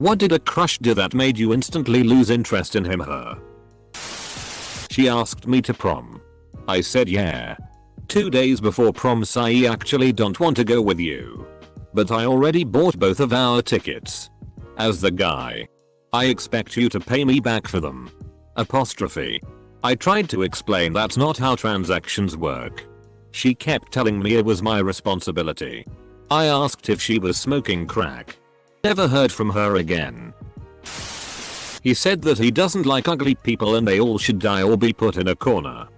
What did a crush do that made you instantly lose interest in him/her? She asked me to prom. I said yeah. 2 days before prom, I actually don't want to go with you. But I already bought both of our tickets. As the guy, I expect you to pay me back for them. Apostrophe. I tried to explain that's not how transactions work. She kept telling me it was my responsibility. I asked if she was smoking crack. Never heard from her again. He said that he doesn't like ugly people and they all should die or be put in a corner.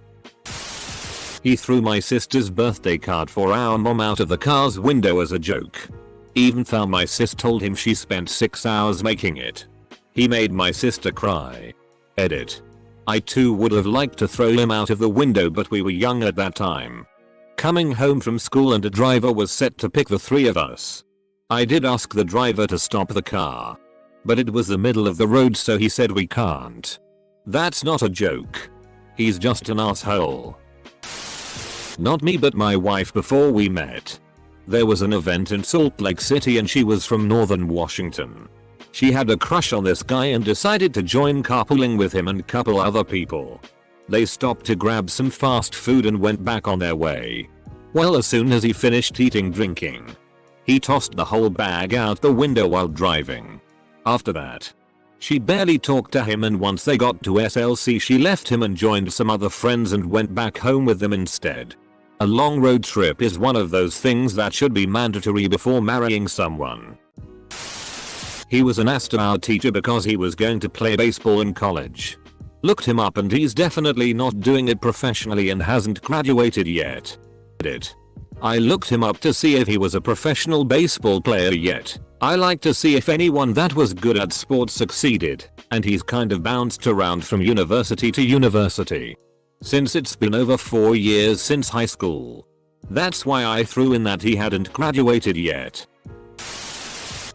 He threw my sister's birthday card for our mom out of the car's window as a joke. Even though my sis told him she spent 6 hours making it. He made my sister cry. Edit. I too would have liked to throw him out of the window, but we were young at that time. Coming home from school and a driver was set to pick the three of us. I did ask the driver to stop the car. But it was the middle of the road, so he said we can't. That's not a joke. He's just an asshole. Not me, but my wife before we met. There was an event in Salt Lake City and she was from Northern Washington. She had a crush on this guy and decided to join carpooling with him and a couple other people. They stopped to grab some fast food and went back on their way. Well, as soon as he finished drinking, he tossed the whole bag out the window while driving. After that, she barely talked to him, and once they got to SLC she left him and joined some other friends and went back home with them instead. A long road trip is one of those things that should be mandatory before marrying someone. He was an art teacher because he was going to play baseball in college. Looked him up and he's definitely not doing it professionally and hasn't graduated yet. I looked him up to see if he was a professional baseball player yet. I like to see if anyone that was good at sports succeeded, and he's kind of bounced around from university to university. Since it's been over 4 years since high school. That's why I threw in that he hadn't graduated yet.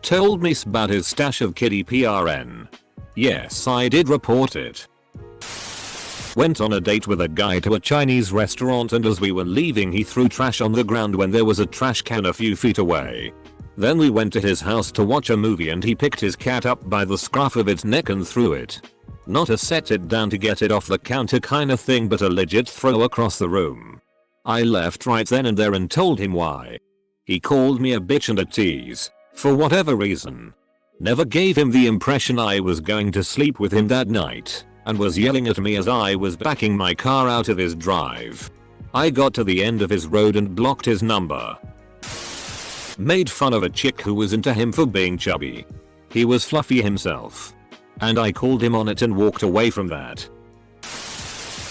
Told me about his stash of kiddie PRN. Yes, I did report it. Went on a date with a guy to a Chinese restaurant, and as we were leaving he threw trash on the ground when there was a trash can a few feet away. Then we went to his house to watch a movie and he picked his cat up by the scruff of its neck and threw it. Not a set it down to get it off the counter kind of thing, but a legit throw across the room. I left right then and there and told him why. He called me a bitch and a tease, for whatever reason. Never gave him the impression I was going to sleep with him that night, and was yelling at me as I was backing my car out of his drive. I got to the end of his road and blocked his number. Made fun of a chick who was into him for being chubby. He was fluffy himself. And I called him on it and walked away from that.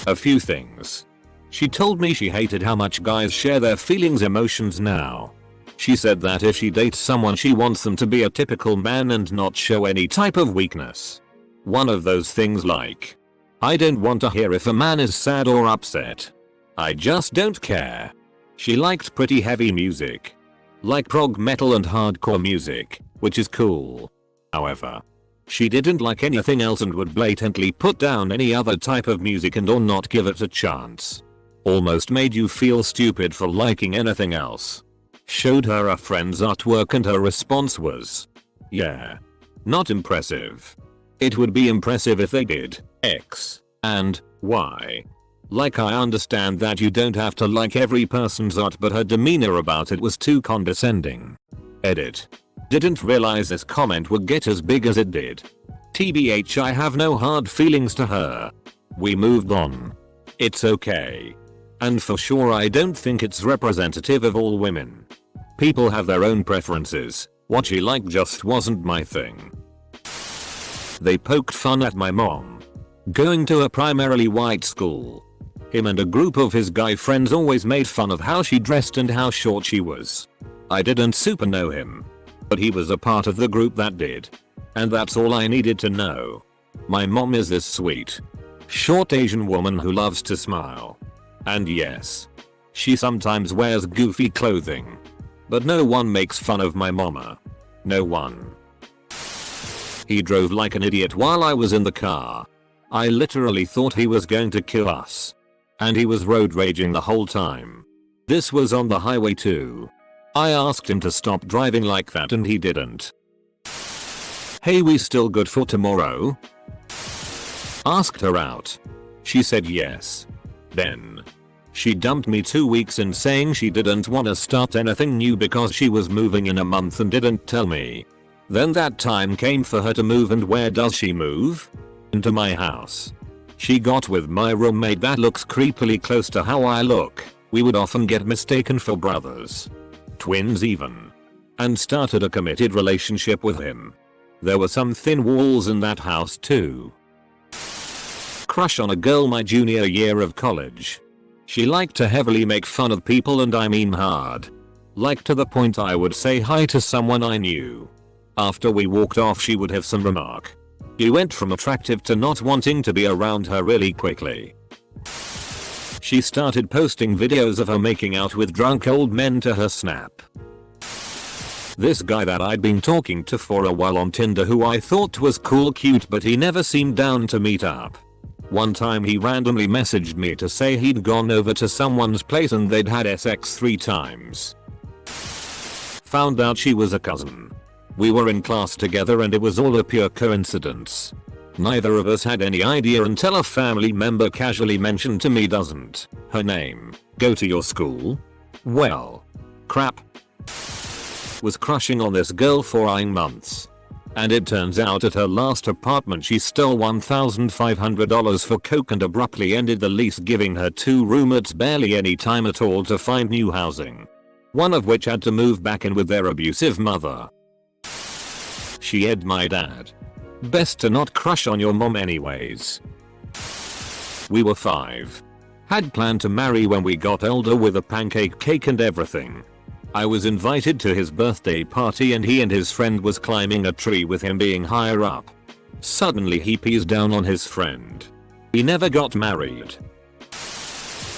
A few things. She told me she hated how much guys share their feelings emotions now. She said that if she dates someone she wants them to be a typical man and not show any type of weakness. One of those things like, I don't want to hear if a man is sad or upset. I just don't care. She liked pretty heavy music. Like prog metal and hardcore music, which is cool. However, she didn't like anything else and would blatantly put down any other type of music and or not give it a chance. Almost made you feel stupid for liking anything else. Showed her a friend's artwork and her response was, yeah. Not impressive. It would be impressive if they did X and Y. Like, I understand that you don't have to like every person's art, but her demeanor about it was too condescending. Edit. Didn't realize this comment would get as big as it did. TBH, I have no hard feelings to her. We moved on. It's okay. And for sure I don't think it's representative of all women. People have their own preferences. What she liked just wasn't my thing. They poked fun at my mom. Going to a primarily white school. Him and a group of his guy friends always made fun of how she dressed and how short she was. I didn't super know him. But he was a part of the group that did. And that's all I needed to know. My mom is this sweet, short Asian woman who loves to smile. And yes, she sometimes wears goofy clothing. But no one makes fun of my mama. No one. He drove like an idiot while I was in the car. I literally thought he was going to kill us. And he was road raging the whole time. This was on the highway too. I asked him to stop driving like that and he didn't. Hey, we still good for tomorrow? Asked her out. She said yes. Then she dumped me 2 weeks in, saying she didn't want to start anything new because she was moving in a month and didn't tell me. Then that time came for her to move, and where does she move? Into my house. She got with my roommate that looks creepily close to how I look. We would often get mistaken for brothers. Twins even. And started a committed relationship with him. There were some thin walls in that house too. Crush on a girl my junior year of college. She liked to heavily make fun of people, and I mean hard. Like to the point I would say hi to someone I knew. After we walked off, she would have some remark. He went from attractive to not wanting to be around her really quickly. She started posting videos of her making out with drunk old men to her Snap. This guy that I'd been talking to for a while on Tinder, who I thought was cool cute, but he never seemed down to meet up. One time he randomly messaged me to say he'd gone over to someone's place and they'd had sex 3 times. Found out she was a cousin. We were in class together and it was all a pure coincidence. Neither of us had any idea until a family member casually mentioned to me, "Doesn't her name go to your school?" Well, crap. Was crushing on this girl for 9 months. And it turns out at her last apartment she stole $1,500 for coke and abruptly ended the lease, giving her 2 roommates barely any time at all to find new housing. One of which had to move back in with their abusive mother. She had my dad. Best to not crush on your mom anyways. We were 5. Had planned to marry when we got older with a pancake cake and everything. I was invited to his birthday party and he and his friend was climbing a tree with him being higher up. Suddenly he pees down on his friend. He never got married.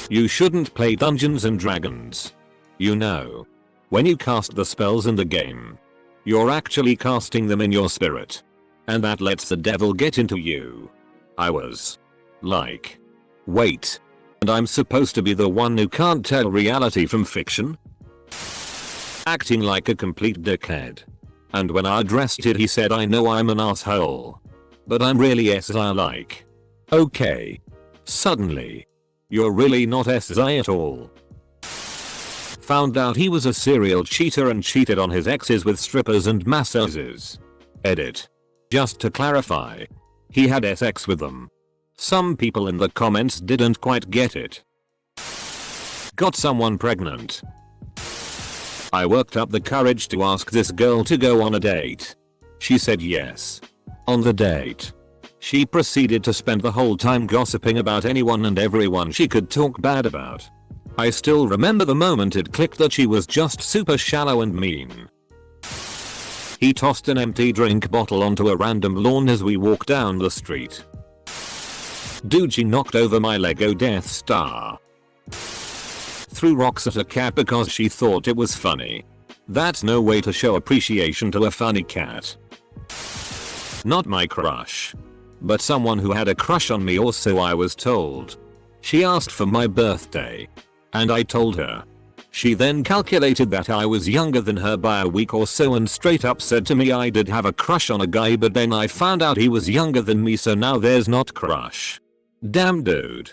You shouldn't play Dungeons and Dragons. You know, when you cast the spells in the game, you're actually casting them in your spirit. And that lets the devil get into you. I was like, wait. And I'm supposed to be the one who can't tell reality from fiction? Acting like a complete dickhead. And when I addressed it, he said, "I know I'm an asshole. But I'm really SI like." Okay. Suddenly. You're really not SI at all. Found out he was a serial cheater and cheated on his exes with strippers and masseuses. Edit. Just to clarify. He had sex with them. Some people in the comments didn't quite get it. Got someone pregnant. I worked up the courage to ask this girl to go on a date. She said yes. On the date, she proceeded to spend the whole time gossiping about anyone and everyone she could talk bad about. I still remember the moment it clicked that she was just super shallow and mean. He tossed an empty drink bottle onto a random lawn as we walked down the street. Dude, she knocked over my Lego Death Star. Threw rocks at a cat because she thought it was funny. That's no way to show appreciation to a funny cat. Not my crush. But someone who had a crush on me, or so I was told. She asked for my birthday. And I told her. She then calculated that I was younger than her by a week or so and straight up said to me I did have a crush on a guy, but then I found out he was younger than me, so now there's not crush. Damn dude.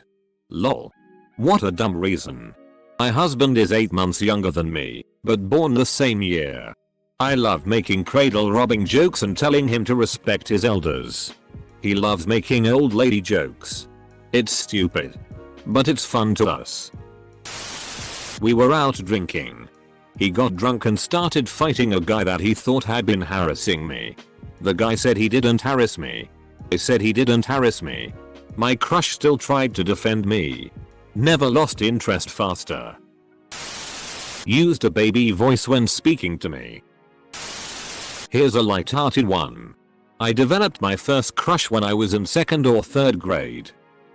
Lol. What a dumb reason. My husband is 8 months younger than me, but born the same year. I love making cradle robbing jokes and telling him to respect his elders. He loves making old lady jokes. It's stupid. But it's fun to us. We were out drinking. He got drunk and started fighting a guy that he thought had been harassing me. The guy said he didn't harass me. I said he didn't harass me. My crush still tried to defend me. Never lost interest faster. Used a baby voice when speaking to me. Here's a light-hearted one. I developed my first crush when I was in 2nd or 3rd grade.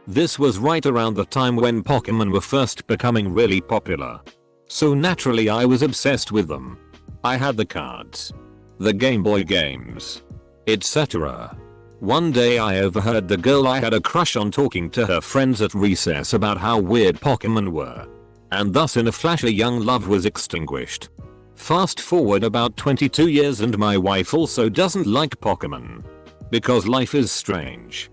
This was right around the time when Pokemon were first becoming really popular. So naturally I was obsessed with them. I had the cards, the Game Boy games, etc. One day I overheard the girl I had a crush on talking to her friends at recess about how weird Pokemon were. And thus in a flash a young love was extinguished. Fast forward about 22 years and my wife also doesn't like Pokemon. Because life is strange.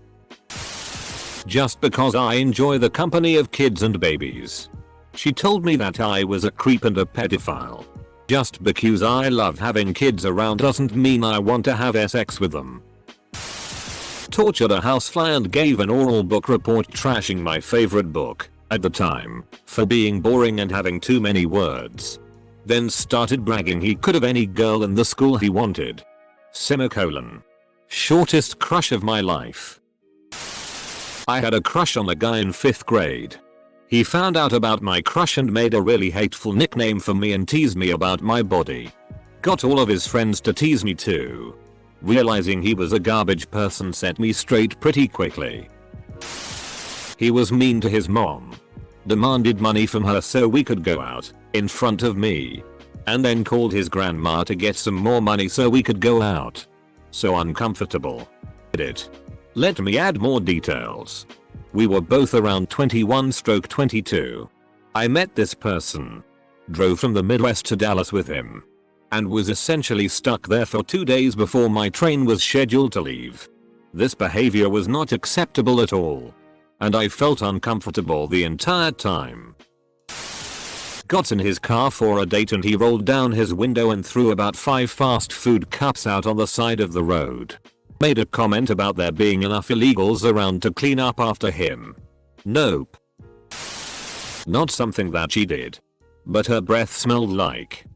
Just because I enjoy the company of kids and babies. She told me that I was a creep and a pedophile. Just because I love having kids around doesn't mean I want to have sex with them. Tortured a housefly and gave an oral book report trashing my favorite book, at the time, for being boring and having too many words. Then started bragging he could have any girl in the school he wanted. Semicolon. Shortest crush of my life. I had a crush on a guy in 5th grade. He found out about my crush and made a really hateful nickname for me and teased me about my body. Got all of his friends to tease me too. Realizing he was a garbage person set me straight pretty quickly. He was mean to his mom. Demanded money from her so we could go out, in front of me. And then called his grandma to get some more money so we could go out. So uncomfortable. Edit. Let me add more details. We were both around 21/22. I met this person. Drove from the Midwest to Dallas with him. And was essentially stuck there for 2 days before my train was scheduled to leave. This behavior was not acceptable at all. And I felt uncomfortable the entire time. Got in his car for a date and he rolled down his window and threw about 5 fast food cups out on the side of the road. Made a comment about there being enough illegals around to clean up after him. Nope. Not something that she did. But her breath smelled like.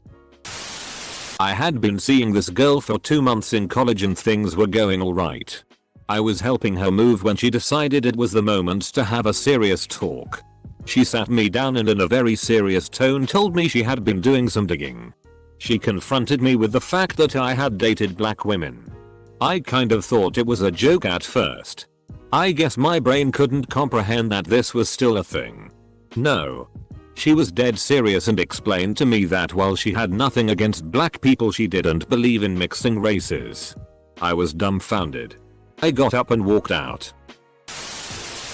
I had been seeing this girl for 2 months in college and things were going alright. I was helping her move when she decided it was the moment to have a serious talk. She sat me down and in a very serious tone told me she had been doing some digging. She confronted me with the fact that I had dated black women. I kind of thought it was a joke at first. I guess my brain couldn't comprehend that this was still a thing. No. She was dead serious and explained to me that while she had nothing against black people, she didn't believe in mixing races. I was dumbfounded. I got up and walked out.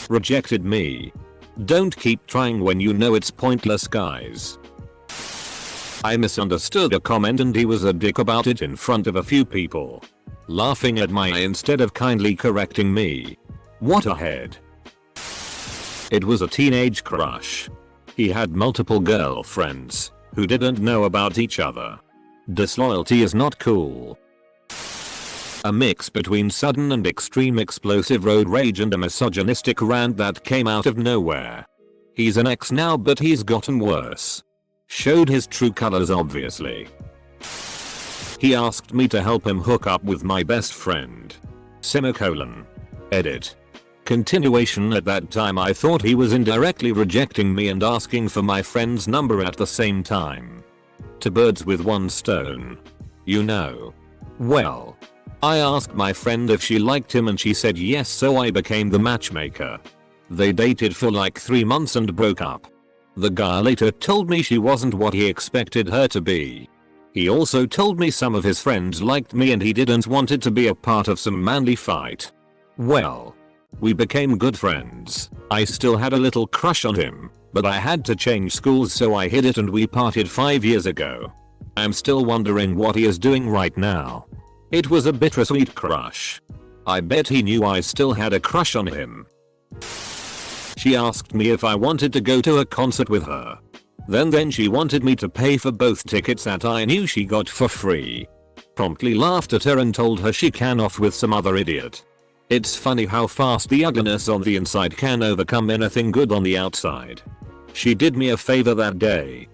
Rejected me. Don't keep trying when you know it's pointless, guys. I misunderstood a comment and he was a dick about it in front of a few people. Laughing at my instead of kindly correcting me. What a head. It was a teenage crush. He had multiple girlfriends who didn't know about each other. Disloyalty is not cool. A mix between sudden and extreme explosive road rage and a misogynistic rant that came out of nowhere. He's an ex now, but he's gotten worse. Showed his true colors obviously. He asked me to help him hook up with my best friend. Semicolon. Edit. Continuation. At that time I thought he was indirectly rejecting me and asking for my friend's number at the same time. Two birds with one stone. You know. Well. I asked my friend if she liked him and she said yes, so I became the matchmaker. They dated for like 3 months and broke up. The guy later told me she wasn't what he expected her to be. He also told me some of his friends liked me and he didn't want it to be a part of some manly fight. Well. We became good friends. I still had a little crush on him, but I had to change schools so I hid it and we parted 5 years ago. I'm still wondering what he is doing right now. It was a bittersweet crush. I bet he knew I still had a crush on him. She asked me if I wanted to go to a concert with her. Then she wanted me to pay for both tickets that I knew she got for free. Promptly laughed at her and told her she can off with some other idiot. It's funny how fast the ugliness on the inside can overcome anything good on the outside. She did me a favor that day.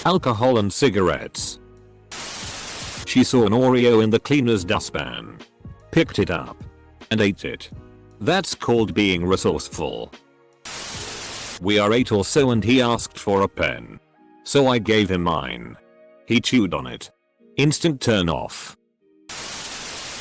Alcohol and cigarettes. She saw an Oreo in the cleaner's dustpan. Picked it up. And ate it. That's called being resourceful. We are 8 or so and he asked for a pen. So I gave him mine. He chewed on it. Instant turn off.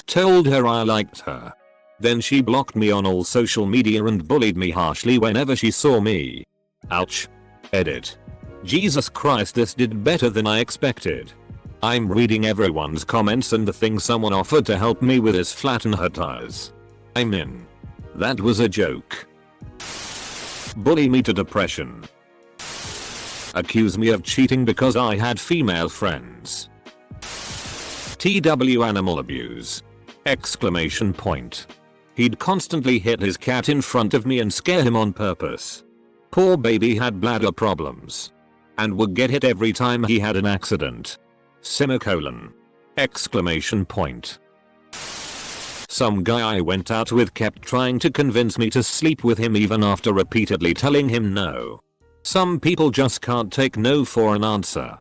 Told her I liked her. Then she blocked me on all social media and bullied me harshly whenever she saw me. Ouch. Edit. Jesus Christ, this did better than I expected. I'm reading everyone's comments and the thing someone offered to help me with is flatten her tires. I'm in. That was a joke. Bully me to depression. Accuse me of cheating because I had female friends. TW animal abuse. Exclamation point. He'd constantly hit his cat in front of me and scare him on purpose. Poor baby had bladder problems. And would get hit every time he had an accident. Semicolon. Exclamation point. Some guy I went out with kept trying to convince me to sleep with him even after repeatedly telling him no. Some people just can't take no for an answer.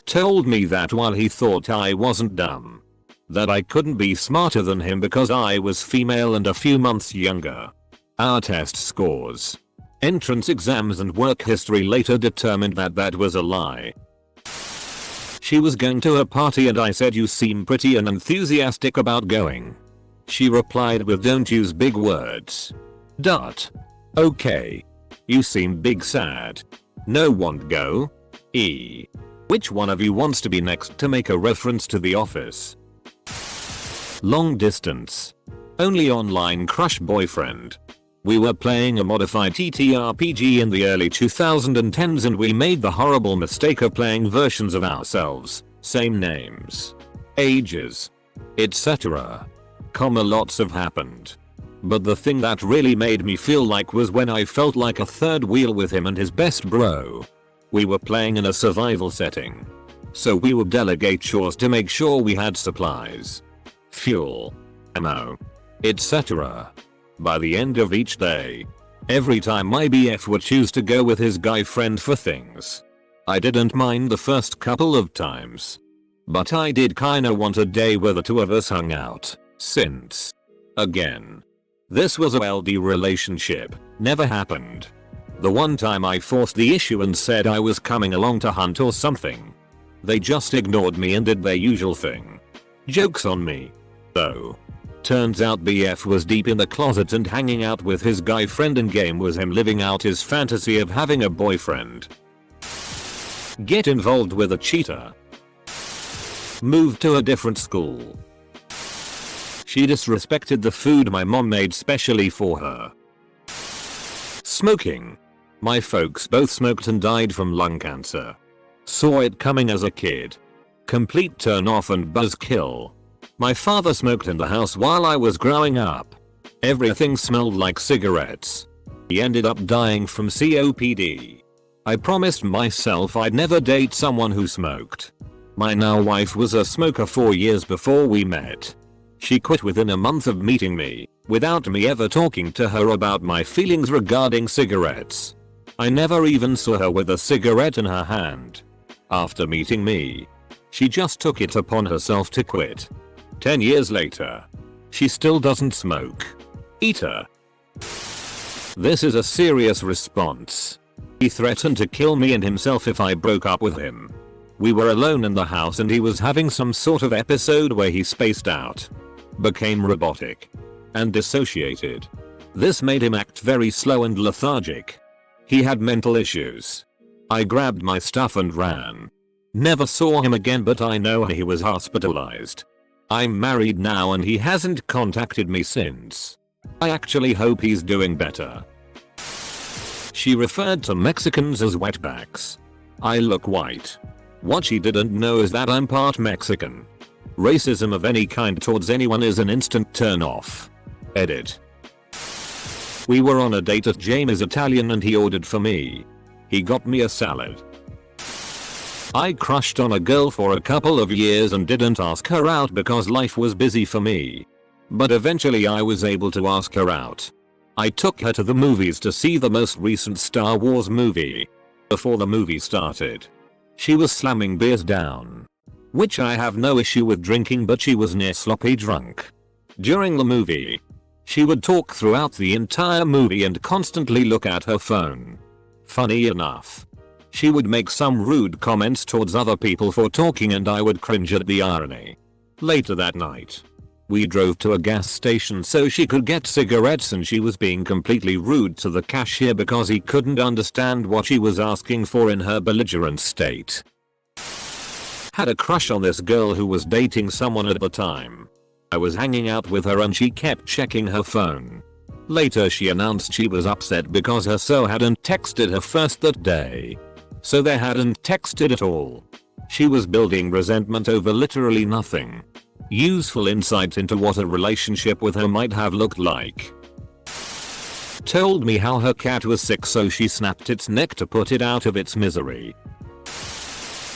Told me that while he thought I wasn't dumb. That I couldn't be smarter than him because I was female and a few months younger. Our test scores, entrance exams and work history later determined that that was a lie. She was going to a party and I said you seem pretty and enthusiastic about going. She replied with don't use big words. Okay. You seem big sad. No won't go? Which one of you wants to be next to make a reference to The Office? Long distance. Only online crush boyfriend. We were playing a modified TTRPG in the early 2010s and we made the horrible mistake of playing versions of ourselves, same names, ages, etc. Lots have happened. But the thing that really made me feel like was when I felt like a third wheel with him and his best bro. We were playing in a survival setting. So we would delegate chores to make sure we had supplies, fuel, ammo, etc. By the end of each day, every time my BF would choose to go with his guy friend for things. I didn't mind the first couple of times. But I did kinda want a day where the two of us hung out, since, again, this was a LD relationship, never happened. The one time I forced the issue and said I was coming along to hunt or something. They just ignored me and did their usual thing. Joke's on me. Though. Turns out BF was deep in the closet and hanging out with his guy friend and game was him living out his fantasy of having a boyfriend. Get involved with a cheater. Moved to a different school. She disrespected the food my mom made specially for her. Smoking. My folks both smoked and died from lung cancer. Saw it coming as a kid. Complete turn off and buzzkill. My father smoked in the house while I was growing up. Everything smelled like cigarettes. He ended up dying from COPD. I promised myself I'd never date someone who smoked. My now wife was a smoker 4 years before we met. She quit within a month of meeting me, without me ever talking to her about my feelings regarding cigarettes. I never even saw her with a cigarette in her hand. After meeting me, she just took it upon herself to quit. 10 years later, she still doesn't smoke. Eater. This is a serious response. He threatened to kill me and himself if I broke up with him. We were alone in the house and he was having some sort of episode where he spaced out, became robotic, and dissociated. This made him act very slow and lethargic. He had mental issues. I grabbed my stuff and ran. Never saw him again, but I know he was hospitalized. I'm married now and he hasn't contacted me since. I actually hope he's doing better. She referred to Mexicans as wetbacks. I look white. What she didn't know is that I'm part Mexican. Racism of any kind towards anyone is an instant turn off. Edit. We were on a date at Jamie's Italian and he ordered for me. He got me a salad. I crushed on a girl for a couple of years and didn't ask her out because life was busy for me. But eventually I was able to ask her out. I took her to the movies to see the most recent Star Wars movie. Before the movie started, she was slamming beers down, which I have no issue with drinking, but she was near sloppy drunk. During the movie, she would talk throughout the entire movie and constantly look at her phone. Funny enough, she would make some rude comments towards other people for talking and I would cringe at the irony. Later that night, we drove to a gas station so she could get cigarettes and she was being completely rude to the cashier because he couldn't understand what she was asking for in her belligerent state. Had a crush on this girl who was dating someone at the time. I was hanging out with her and she kept checking her phone. Later she announced she was upset because her so hadn't texted her first that day. So they hadn't texted at all. She was building resentment over literally nothing. Useful insight into what a relationship with her might have looked like. Told me how her cat was sick so she snapped its neck to put it out of its misery.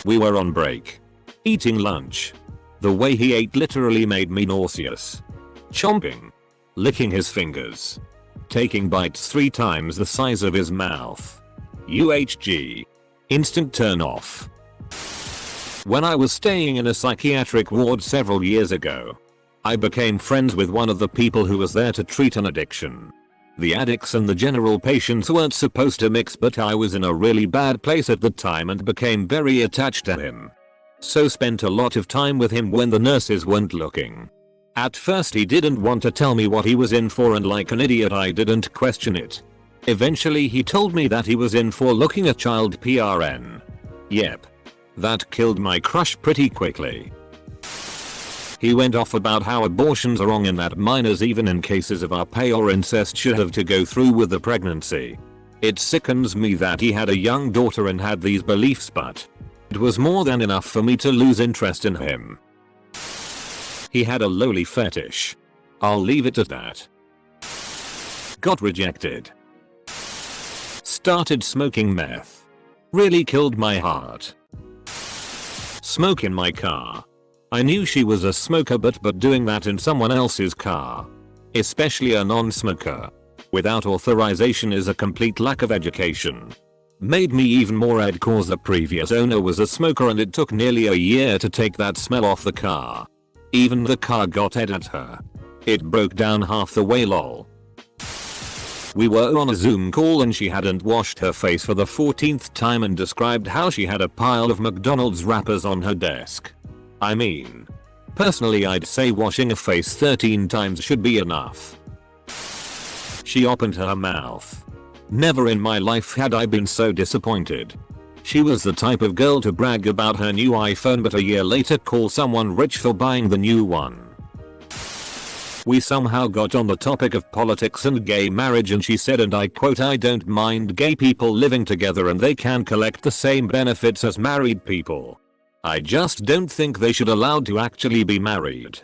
We were on break. Eating lunch. The way he ate literally made me nauseous. Chomping. Licking his fingers. Taking bites 3 times the size of his mouth. UHG. Instant turn off. When I was staying in a psychiatric ward several years ago, I became friends with one of the people who was there to treat an addiction. The addicts and the general patients weren't supposed to mix, but I was in a really bad place at the time and became very attached to him. So spent a lot of time with him when the nurses weren't looking. At first he didn't want to tell me what he was in for, and like an idiot I didn't question it. Eventually he told me that he was in for looking at child PRN. Yep. That killed my crush pretty quickly. He went off about how abortions are wrong and that minors, even in cases of rape or incest, should have to go through with the pregnancy. It sickens me that he had a young daughter and had these beliefs, but it was more than enough for me to lose interest in him. He had a loli fetish. I'll leave it at that. Got rejected. Started smoking meth. Really killed my heart. Smoke in my car. I knew she was a smoker, but doing that in someone else's car, especially a non-smoker, without authorization is a complete lack of education. Made me even more mad cause the previous owner was a smoker and it took nearly a year to take that smell off the car. Even the car got ed at her. It broke down half the way, lol. We were on a Zoom call and she hadn't washed her face for the 14th time and described how she had a pile of McDonald's wrappers on her desk. I mean, personally I'd say washing a face 13 times should be enough. She opened her mouth. Never in my life had I been so disappointed. She was the type of girl to brag about her new iPhone but a year later call someone rich for buying the new one. We somehow got on the topic of politics and gay marriage and she said, and I quote, "I don't mind gay people living together and they can collect the same benefits as married people. I just don't think they should allowed to actually be married."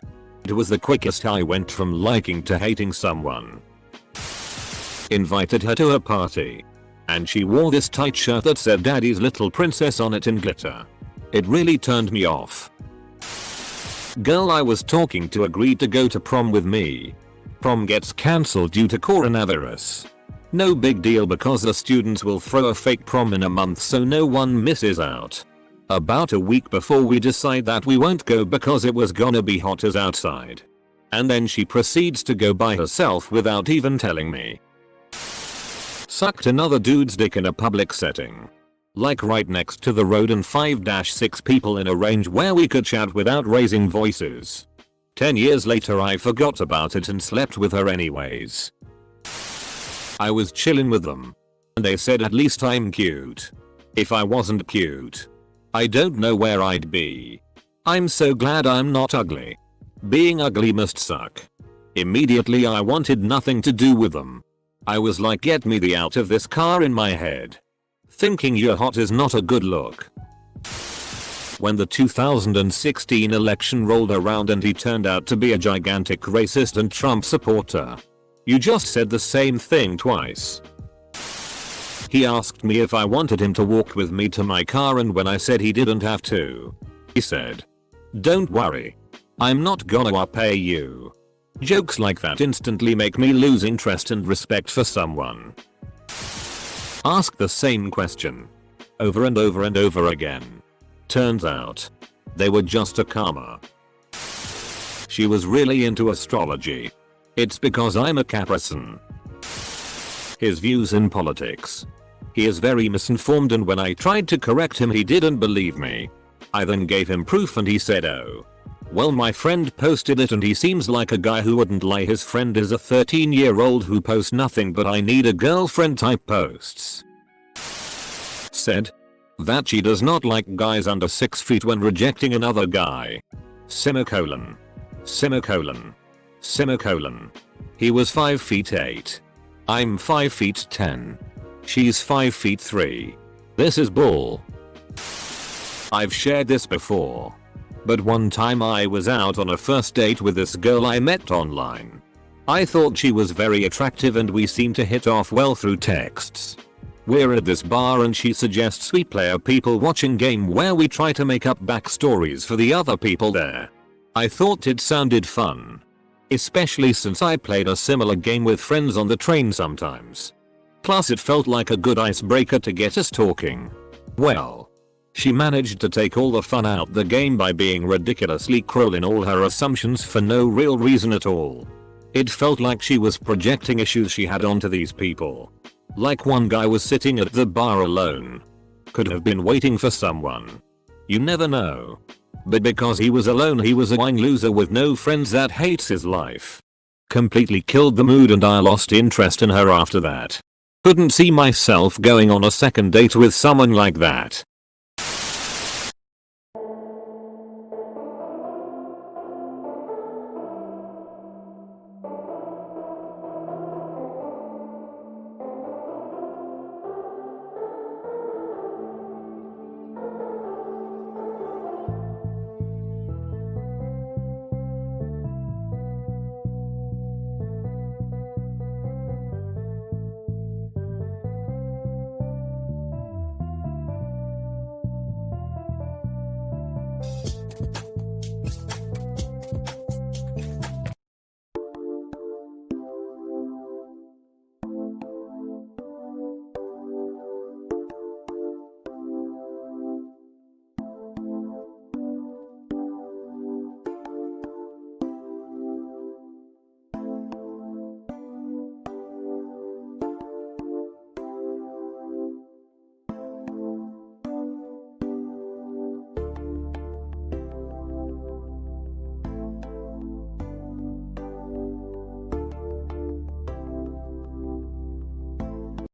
It was the quickest I went from liking to hating someone. Invited her to a party. And she wore this tight shirt that said "Daddy's Little Princess" on it in glitter. It really turned me off. Girl I was talking to agreed to go to prom with me. Prom gets cancelled due to coronavirus. No big deal because the students will throw a fake prom in a month so no one misses out. About a week before we decide that we won't go because it was gonna be hot as outside. And then she proceeds to go by herself without even telling me. Sucked another dude's dick in a public setting. Like right next to the road and 5-6 people in a range where we could chat without raising voices. 10 years later I forgot about it and slept with her anyways. I was chillin' with them. And they said at least I'm cute. If I wasn't cute, I don't know where I'd be. I'm so glad I'm not ugly. Being ugly must suck. Immediately I wanted nothing to do with them. I was like, get me the out of this car in my head. Thinking you're hot is not a good look. When the 2016 election rolled around and he turned out to be a gigantic racist and Trump supporter. You just said the same thing twice. He asked me if I wanted him to walk with me to my car, and when I said he didn't have to, he said, "Don't worry. I'm not gonna pay you." Jokes like that instantly make me lose interest and respect for someone. Ask the same question over and over and over again. Turns out they were just a karma. She was really into astrology. It's because I'm a Capricorn. His views in politics. He is very misinformed, and when I tried to correct him he didn't believe me. I then gave him proof and he said, "Oh, well, my friend posted it and he seems like a guy who wouldn't lie. His friend is a 13-year-old who posts nothing but 'I need a girlfriend' type posts." Said that she does not like guys under 6 feet when rejecting another guy. Semicolon. Semicolon. Semicolon. He was 5 feet 8. I'm 5 feet 10. She's 5 feet 3. This is bull. I've shared this before. But one time I was out on a first date with this girl I met online. I thought she was very attractive and we seemed to hit off well through texts. We're at this bar and she suggests we play a people watching game where we try to make up backstories for the other people there. I thought it sounded fun. Especially since I played a similar game with friends on the train sometimes. Plus it felt like a good icebreaker to get us talking. Well, she managed to take all the fun out the game by being ridiculously cruel in all her assumptions for no real reason at all. It felt like she was projecting issues she had onto these people. Like one guy was sitting at the bar alone. Could have been waiting for someone. You never know. But because he was alone he was a wine loser with no friends that hates his life. Completely killed the mood and I lost interest in her after that. Couldn't see myself going on a second date with someone like that.